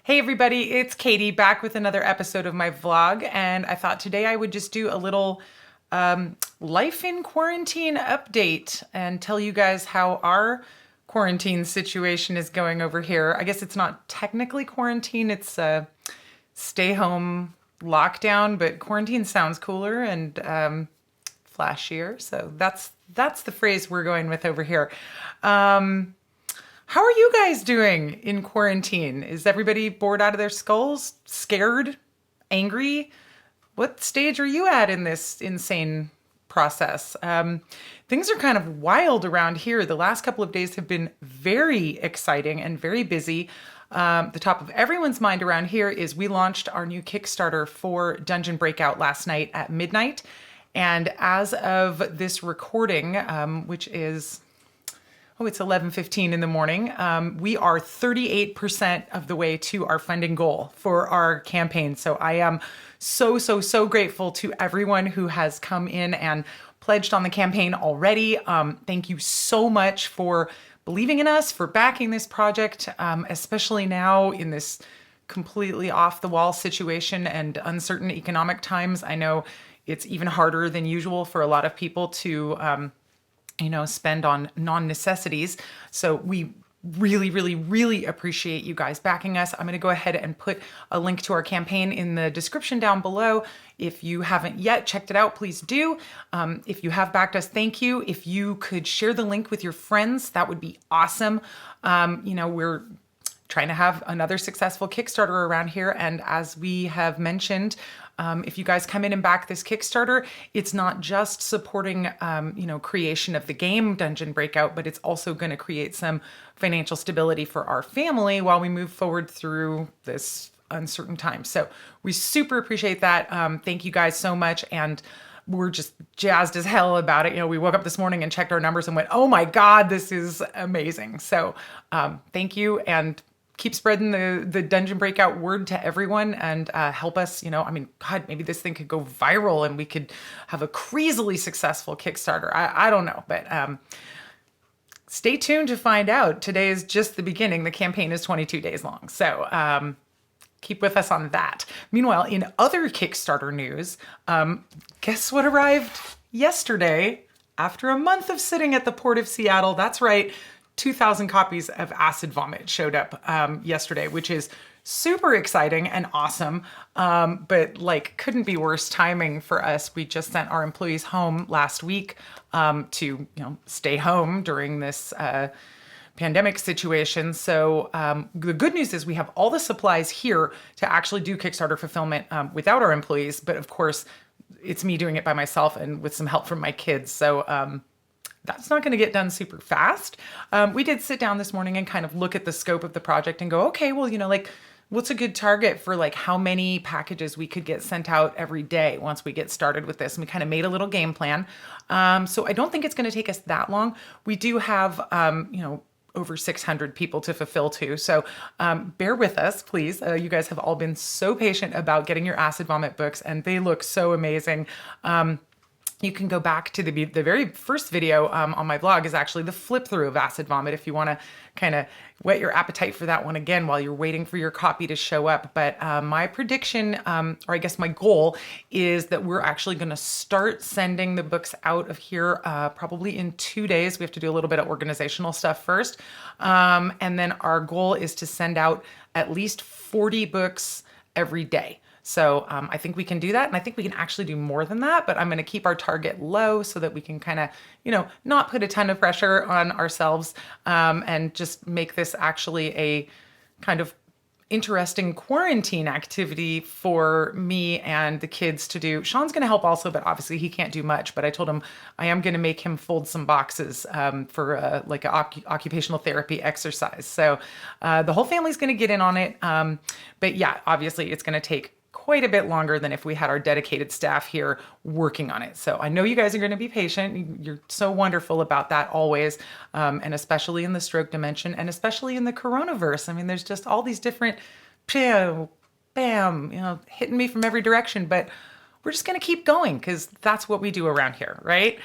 Hey everybody, it's Katie back with another episode of my vlog, and I thought today I would just do a little life in quarantine update and tell you guys how our quarantine situation is going over here. I guess it's not technically quarantine, it's a stay home lockdown, but quarantine sounds cooler and flashier, so that's the phrase we're going with over here. How are you guys doing in quarantine? Is everybody bored out of their skulls? Scared? Angry? What stage are you at in this insane process? Things are kind of wild around here. The last couple of days have been very exciting and very busy. The top of everyone's mind around here is we launched our new Kickstarter for Dungeon Breakout last night at midnight. And as of this recording, which is it's 11:15 in the morning. We are 38% of the way to our funding goal for our campaign. So I am so grateful to everyone who has come in and pledged on the campaign already. Thank you so much for believing in us, for backing this project, especially now in this completely off the wall situation and uncertain economic times. I know it's even harder than usual for a lot of people to spend on non-necessities. So we really appreciate you guys backing us. I'm going to go ahead and put a link to our campaign in the description down below. If you haven't yet checked it out, please do. If you have backed us, thank you. If you could share the link with your friends, that would be awesome. We're trying to have another successful Kickstarter around here. And as we have mentioned, if you guys come in and back this Kickstarter, it's not just supporting, creation of the game Dungeon Breakout, but it's also going to create some financial stability for our family while we move forward through this uncertain time. So we super appreciate that. Thank you guys so much. And we're just jazzed as hell about it. We woke up this morning and checked our numbers and went, oh my God, this is amazing. So thank you. And keep spreading the Dungeon Breakout word to everyone and help us, God, maybe this thing could go viral and we could have a crazily successful Kickstarter. I don't know, but stay tuned to find out. Today is just the beginning. The campaign is 22 days long. So keep with us on that. Meanwhile, in other Kickstarter news, guess what arrived yesterday after a month of sitting at the Port of Seattle? That's right. 2,000 copies of Acid Vomit showed up yesterday, which is super exciting and awesome, but couldn't be worse timing for us. We just sent our employees home last week to stay home during this pandemic situation. So the good news is we have all the supplies here to actually do Kickstarter fulfillment without our employees, but of course it's me doing it by myself and with some help from my kids. So that's not going to get done super fast. We did sit down this morning and kind of look at the scope of the project and go, okay, well, what's a good target for how many packages we could get sent out every day once we get started with this? And we kind of made a little game plan. So I don't think it's going to take us that long. We do have, over 600 people to fulfill to. So bear with us, please. You guys have all been so patient about getting your Acid Vomit books, and they look so amazing. You can go back to the very first video on my vlog is actually the flip through of Acid Vomit if you want to kind of whet your appetite for that one again while you're waiting for your copy to show up. But my prediction, or I guess my goal, is that we're actually going to start sending the books out of here probably in 2 days. We have to do a little bit of organizational stuff first. And then our goal is to send out at least 40 books every day. So I think we can do that. And I think we can actually do more than that, but I'm going to keep our target low so that we can kind of, not put a ton of pressure on ourselves and just make this actually a kind of interesting quarantine activity for me and the kids to do. Sean's going to help also, but obviously he can't do much. But I told him I am going to make him fold some boxes for an occupational therapy exercise. So the whole family's going to get in on it. But yeah, obviously it's going to take quite a bit longer than if we had our dedicated staff here working on it. So I know you guys are going to be patient. You're so wonderful about that always. And especially in the stroke dimension and especially in the coronavirus. I mean, there's just all these different bam, hitting me from every direction. But we're just going to keep going because that's what we do around here, right?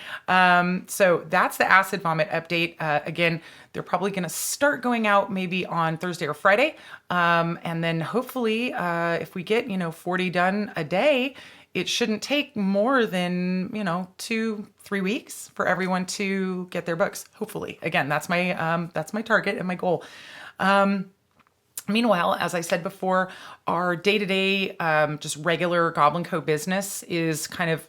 So that's the acid vomit update. Again, they're probably going to start going out maybe on Thursday or Friday. And then hopefully, if we get, 40 done a day, it shouldn't take more than, 2-3 weeks for everyone to get their books. Hopefully, again, that's my target and my goal. Meanwhile, as I said before, our day-to-day, just regular Goblin Co. business is kind of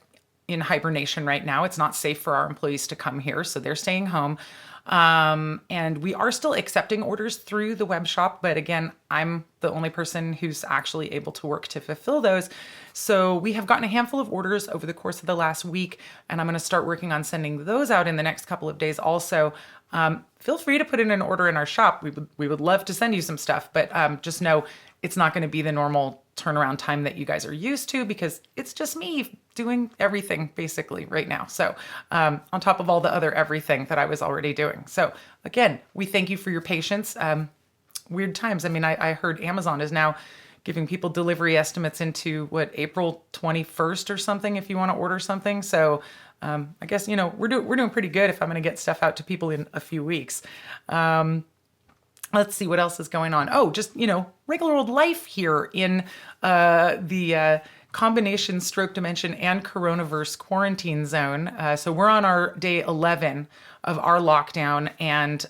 in hibernation right now. It's not safe for our employees to come here, so they're staying home. And we are still accepting orders through the web shop, but again, I'm the only person who's actually able to work to fulfill those. So we have gotten a handful of orders over the course of the last week, and I'm going to start working on sending those out in the next couple of days also. Feel free to put in an order in our shop. We would love to send you some stuff, but just know it's not going to be the normal turnaround time that you guys are used to because it's just me doing everything basically right now. So on top of all the other everything that I was already doing. So again, we thank you for your patience. Weird times. I mean, I heard Amazon is now giving people delivery estimates into April 21st or something if you want to order something. So I guess, we're doing pretty good if I'm going to get stuff out to people in a few weeks. Let's see what else is going on. Oh, just, regular old life here in the combination stroke dimension and coronavirus quarantine zone. So we're on our day 11 of our lockdown, and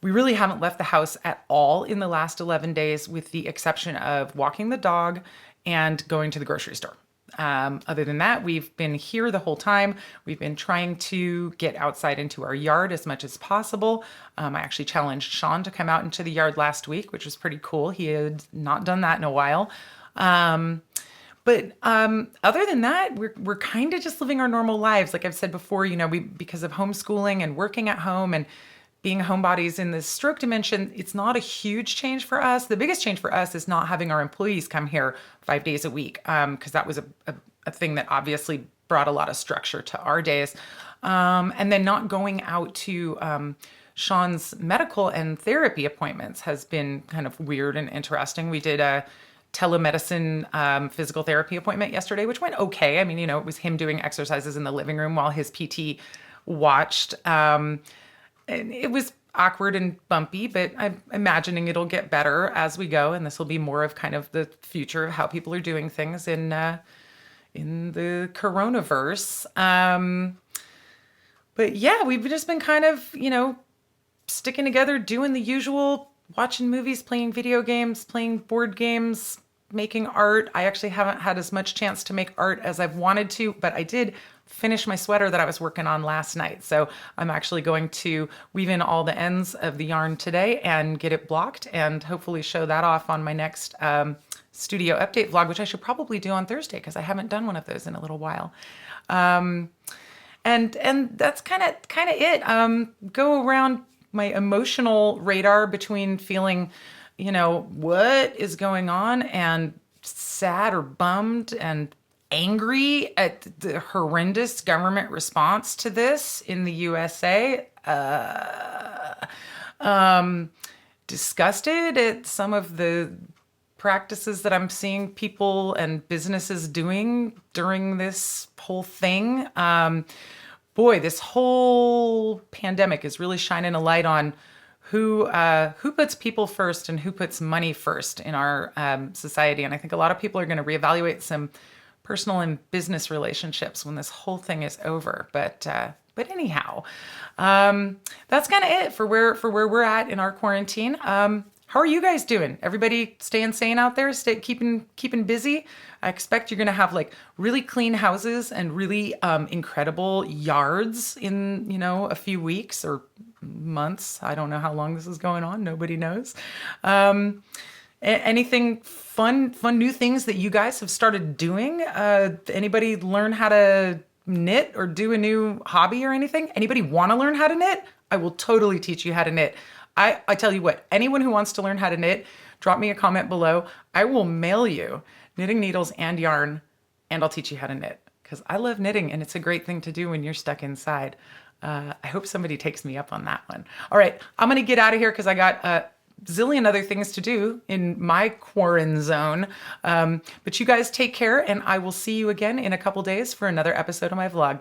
we really haven't left the house at all in the last 11 days, with the exception of walking the dog and going to the grocery store. Other than that, we've been here the whole time. We've been trying to get outside into our yard as much as possible. I actually challenged Sean to come out into the yard last week, which was pretty cool. He had not done that in a while. But other than that, we're kind of just living our normal lives. Like I've said before, because of homeschooling and working at home and being homebodies in this stroke dimension, it's not a huge change for us. The biggest change for us is not having our employees come here 5 days a week, because that was a thing that obviously brought a lot of structure to our days. And then not going out to Sean's medical and therapy appointments has been kind of weird and interesting. We did a telemedicine physical therapy appointment yesterday, which went okay. I mean, it was him doing exercises in the living room while his PT watched. And it was awkward and bumpy, but I'm imagining it'll get better as we go, and this will be more of kind of the future of how people are doing things in the coronavirus. But yeah, we've just been kind of, sticking together, doing the usual, watching movies, playing video games, playing board games, making art. I actually haven't had as much chance to make art as I've wanted to, but I did finish my sweater that I was working on last night. So I'm actually going to weave in all the ends of the yarn today and get it blocked and hopefully show that off on my next studio update vlog, which I should probably do on Thursday because I haven't done one of those in a little while. And that's kind of it. Go around my emotional radar between feeling, what is going on, and sad or bummed and angry at the horrendous government response to this in the USA. Disgusted at some of the practices that I'm seeing people and businesses doing during this whole thing. Boy, this whole pandemic is really shining a light on who puts people first and who puts money first in our society. And I think a lot of people are going to reevaluate some personal and business relationships when this whole thing is over. But anyhow, that's kind of it for where we're at in our quarantine. How are you guys doing? Everybody staying sane out there? Keeping busy? I expect you're gonna have like really clean houses and really incredible yards in a few weeks or months. I don't know how long this is going on. Nobody knows. Anything fun new things that you guys have started doing? Anybody learn how to knit or do a new hobby or anything? Anybody want to learn how to knit? I will totally teach you how to knit. I tell you what, anyone who wants to learn how to knit, drop me a comment below. I will mail you knitting needles and yarn, and I'll teach you how to knit because I love knitting and it's a great thing to do when you're stuck inside. I hope somebody takes me up on that one. All right, I'm going to get out of here because I got zillion other things to do in my quarantine zone. But you guys take care, and I will see you again in a couple days for another episode of my vlog.